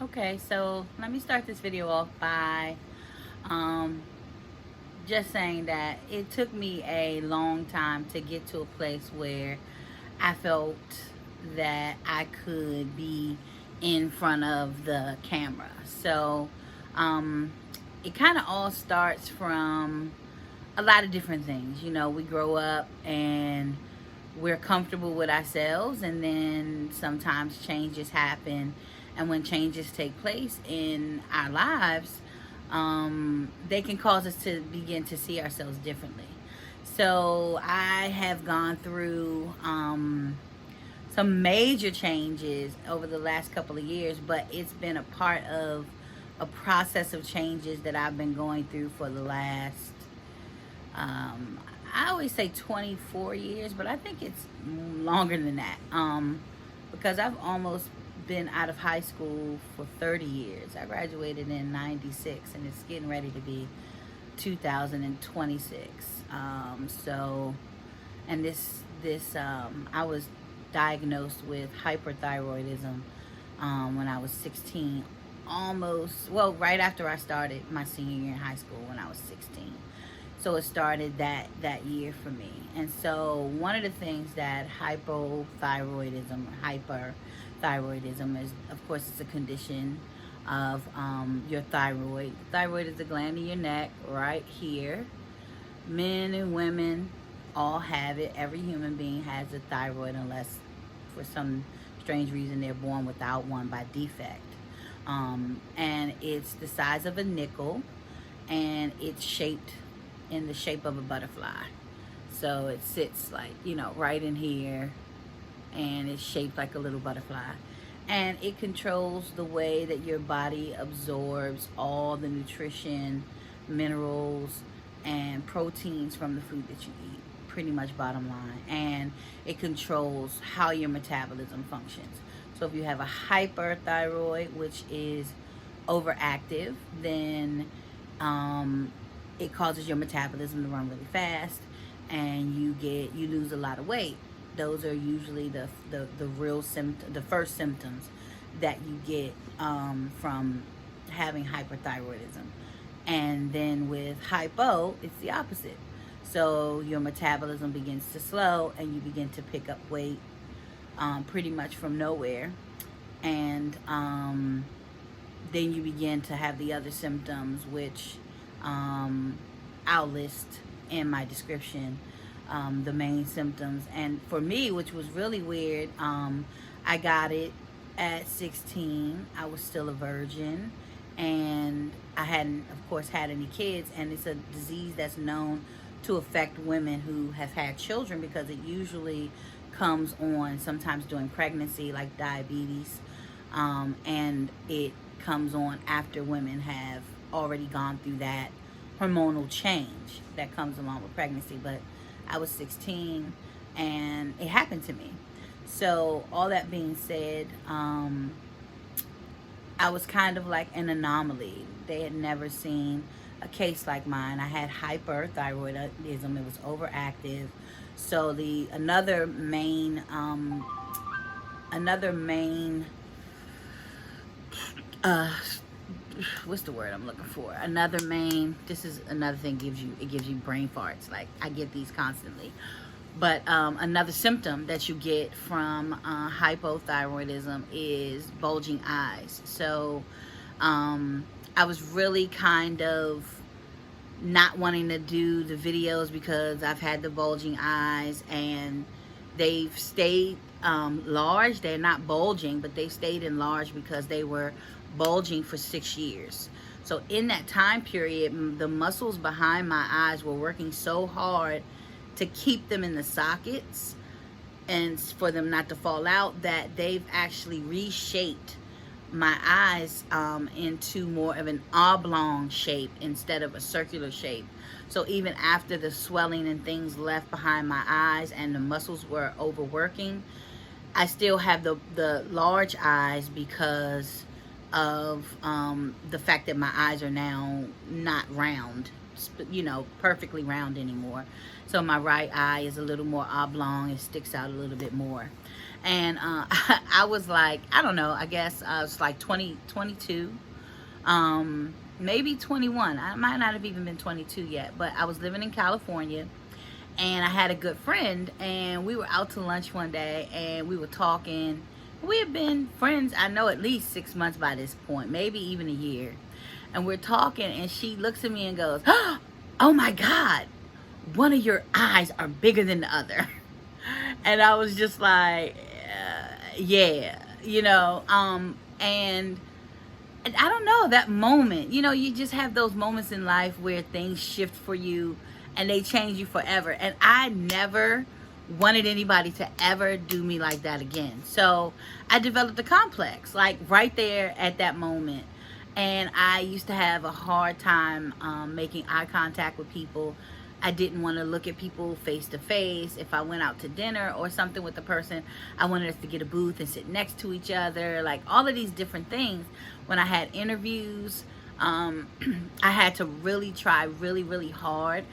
Okay, so let me start this video off by um, just saying that it took me a long time to get to a place where I felt that I could be in front of the camera. So um, it kind of all starts from a lot of different things. You know, we grow up and we're comfortable with ourselves, and then sometimes changes happen. And when changes take place in our lives, they can cause us to begin to see ourselves differently. So I have gone through some major changes over the last couple of years, but it's been a part of a process of changes that I've been going through for the last um, I always say 24 years, but I think it's longer than that. Because I've almost been out of high school for 30 years. I graduated in 96 and it's getting ready to be 2026. And I was diagnosed with hyperthyroidism when I was 16, right after I started my senior year in high school when I was 16. So it started that year for me. And so one of the things that hyperthyroidism is, of course, it's a condition of your thyroid. Thyroid is a gland in your neck right here. Men and women all have it. Every human being has a thyroid unless for some strange reason they're born without one by defect. And it's the size of a nickel, and it's shaped in the shape of a butterfly. So it sits like, right in here, and it's shaped like a little butterfly. And it controls the way that your body absorbs all the nutrition, minerals, and proteins from the food that you eat, pretty much bottom line. And it controls how your metabolism functions. So if you have a hyperthyroid, which is overactive, then it causes your metabolism to run really fast, and you lose a lot of weight. Those are usually the first symptoms that you get from having hyperthyroidism. And then with hypo, it's the opposite. So your metabolism begins to slow, and you begin to pick up weight pretty much from nowhere. And then you begin to have the other symptoms, which I'll list in my description, the main symptoms. And for me, which was really weird, I got it at 16. I was still a virgin, and I hadn't, of course, had any kids. And it's a disease that's known to affect women who have had children, because it usually comes on sometimes during pregnancy, like diabetes, and it comes on after women have already gone through that hormonal change that comes along with pregnancy. But I was 16 and it happened to me. So all that being said, I was kind of like an anomaly. They had never seen a case like mine. I had hyperthyroidism. It was overactive. So the another main uh, what's the word I'm looking for? This is another thing, it gives you brain farts. Like, I get these constantly. But another symptom that you get from hypothyroidism is bulging eyes. So I was really kind of not wanting to do the videos because I've had the bulging eyes, and they've stayed large. They're not bulging, but they stayed enlarged because they were bulging for 6 years. So in that time period, the muscles behind my eyes were working so hard to keep them in the sockets and for them not to fall out, that they've actually reshaped my eyes into more of an oblong shape instead of a circular shape. So even after the swelling and things left behind my eyes and the muscles were overworking, I still have the large eyes because of the fact that my eyes are now not round, perfectly round anymore. So my right eye is a little more oblong. It sticks out a little bit more. And I was like, I don't know, I guess I was like 20, 22, maybe 21. I might not have even been 22 yet, but I was living in California, and I had a good friend, and we were out to lunch one day, and we were talking. We had been friends, I know, at least 6 months by this point, maybe even a year. And we're talking, and she looks at me and goes, "Oh my God, one of your eyes are bigger than the other." And I was just like, yeah, and I don't know, that moment, you just have those moments in life where things shift for you and they change you forever. And I never wanted anybody to ever do me like that again. So I developed a complex, like right there at that moment. And I used to have a hard time making eye contact with people. I didn't want to look at people face to face. If I went out to dinner or something with the person, I wanted us to get a booth and sit next to each other, like all of these different things. When I had interviews, I had to really try really, really hard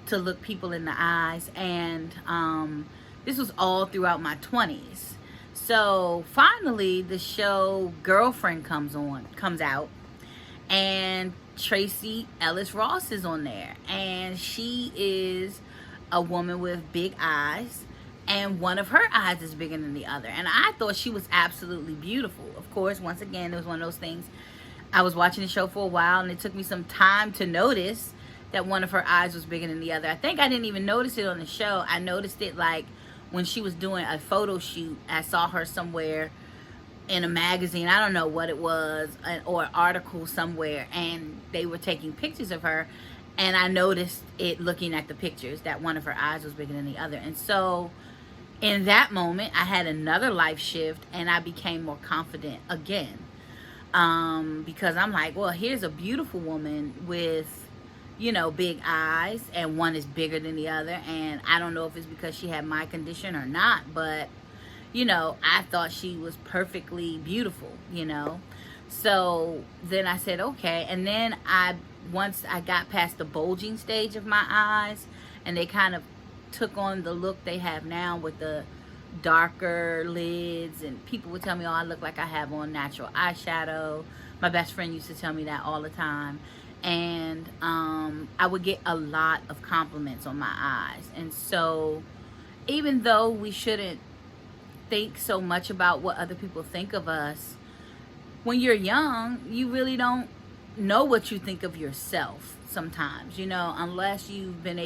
to look people in the eyes. And this was all throughout my 20s. So finally, the show Girlfriend comes out, and Tracee Ellis Ross is on there, and she is a woman with big eyes, and one of her eyes is bigger than the other. And I thought she was absolutely beautiful. Of course, once again, it was one of those things. I was watching the show for a while, and it took me some time to notice that one of her eyes was bigger than the other. I think I didn't even notice it on the show. I noticed it like when she was doing a photo shoot. I saw her somewhere in a magazine, I don't know what it was, or an article somewhere, and they were taking pictures of her, and I noticed it looking at the pictures that one of her eyes was bigger than the other. And so in that moment, I had another life shift, and I became more confident again, because I'm like, well, here's a beautiful woman with big eyes, and one is bigger than the other. And I don't know if it's because she had my condition or not, but I thought she was perfectly beautiful, So then I said, okay. And then once I got past the bulging stage of my eyes, and they kind of took on the look they have now with the darker lids, and people would tell me, oh, I look like I have on natural eyeshadow. My best friend used to tell me that all the time. And I would get a lot of compliments on my eyes. And so even though we shouldn't think so much about what other people think of us, when you're young, you really don't know what you think of yourself sometimes, unless you've been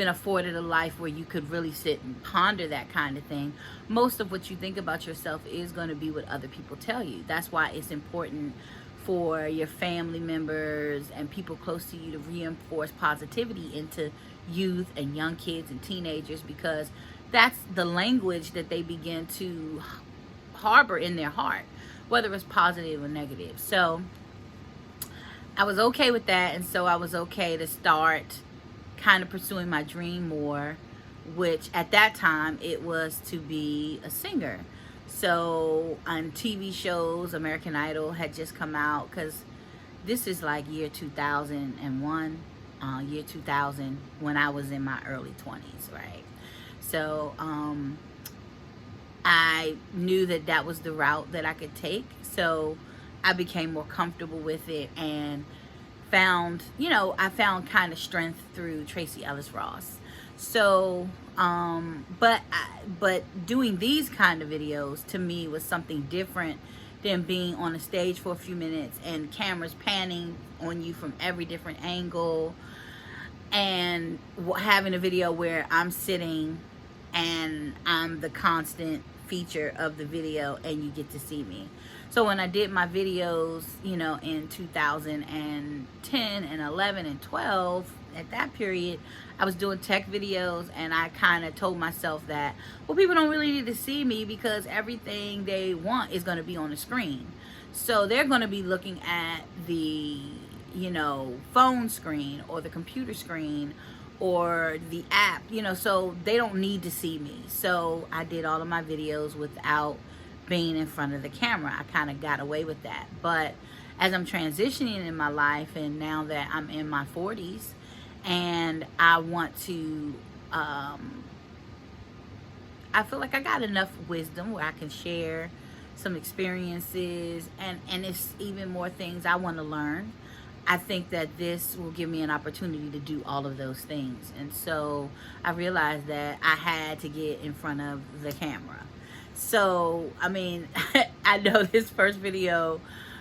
afforded a life where you could really sit and ponder that kind of thing. Most of what you think about yourself is going to be what other people tell you. That's why it's important for your family members and people close to you to reinforce positivity into youth and young kids and teenagers, because that's the language that they begin to harbor in their heart, whether it's positive or negative. So I was okay with that. And so I was okay to start kind of pursuing my dream more, which at that time it was to be a singer. So on TV shows, American Idol had just come out, because this is like year 2001, year 2000, when I was in my early 20s, right? So I knew that was the route that I could take. So I became more comfortable with it, and I found kind of strength through Tracee Ellis Ross. So, but doing these kind of videos to me was something different than being on a stage for a few minutes and cameras panning on you from every different angle, and having a video where I'm sitting and I'm the constant feature of the video and you get to see me. So when I did my videos, in 2010 and 11 and 12, at that period, I was doing tech videos, and I kind of told myself that, well, people don't really need to see me because everything they want is going to be on the screen. So they're going to be looking at the, phone screen or the computer screen or the app, so they don't need to see me. So I did all of my videos without being in front of the camera. I kind of got away with that. But as I'm transitioning in my life, and now that I'm in my 40s, and I want to I feel like I got enough wisdom where I can share some experiences, and it's even more things I want to learn. I think that this will give me an opportunity to do all of those things. And so I realized that I had to get in front of the camera. So, I mean, I know this first video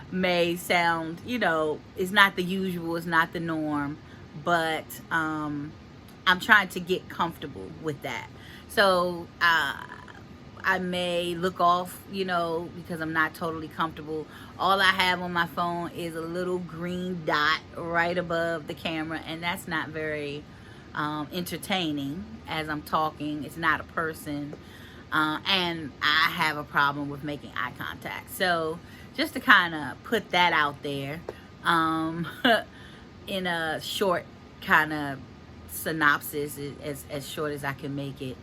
may sound, it's not the usual, it's not the norm, but I'm trying to get comfortable with that. So, I may look off, because I'm not totally comfortable. All I have on my phone is a little green dot right above the camera, and that's not very entertaining as I'm talking. It's not a person, and I have a problem with making eye contact. So just to kind of put that out there, in a short kind of synopsis, as short as I can make it,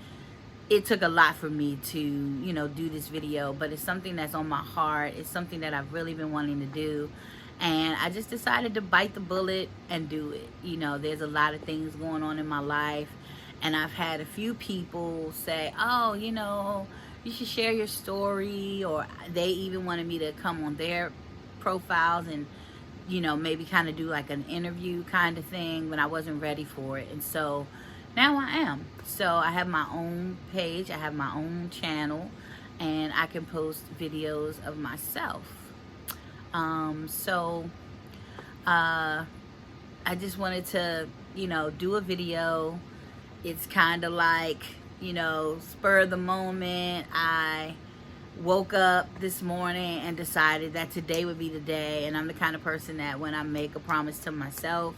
it took a lot for me to, do this video, but it's something that's on my heart. It's something that I've really been wanting to do. And I just decided to bite the bullet and do it. There's a lot of things going on in my life. And I've had a few people say, oh, you should share your story. Or they even wanted me to come on their profiles and, maybe kind of do like an interview kind of thing when I wasn't ready for it. And so now I am. So I have my own page, I have my own channel, and I can post videos of myself. I just wanted to, do a video. It's kind of like, spur of the moment. I woke up this morning and decided that today would be the day, and I'm the kind of person that when I make a promise to myself,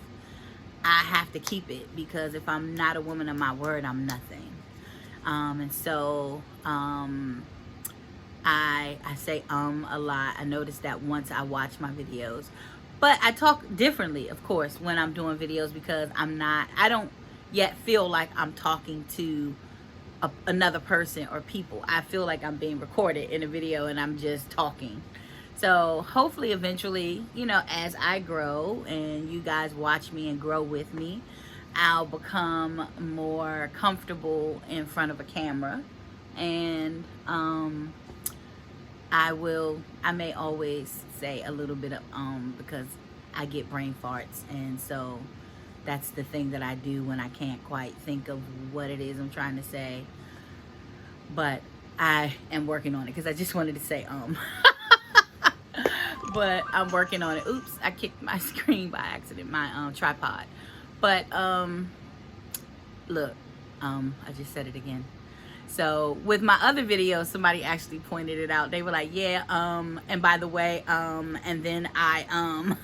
I have to keep it, because if I'm not a woman of my word, I'm nothing. And so I say a lot. I noticed that once I watch my videos. But I talk differently, of course, when I'm doing videos, because I don't yet feel like I'm talking to another person or people. I feel like I'm being recorded in a video and I'm just talking. So hopefully eventually, as I grow and you guys watch me and grow with me, I'll become more comfortable in front of a camera. And I may always say a little bit of because I get brain farts. And so that's the thing that I do when I can't quite think of what it is I'm trying to say. But I am working on it, because I just wanted to say but I'm working on it. Oops, I kicked my screen by accident, my tripod. But look, I just said it again. So with my other videos, somebody actually pointed it out. They were like, yeah, and by the way, and then I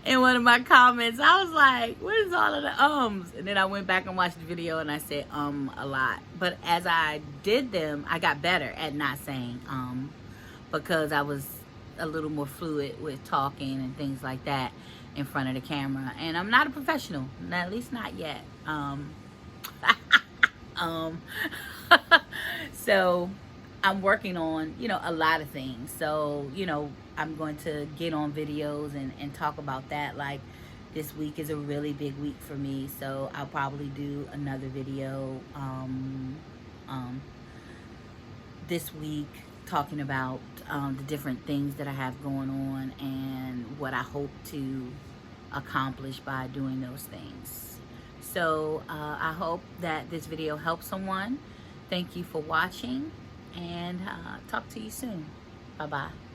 in one of my comments, I was like, what is all of the ums? And then I went back and watched the video and I said a lot. But as I did them, I got better at not saying because I was a little more fluid with talking and things like that in front of the camera. And I'm not a professional, at least not yet. So I'm working on, a lot of things. So, I'm going to get on videos and talk about that. Like, this week is a really big week for me, so I'll probably do another video this week talking about the different things that I have going on and what I hope to accomplish by doing those things. So I hope that this video helps someone. Thank you for watching, and talk to you soon. Bye-bye.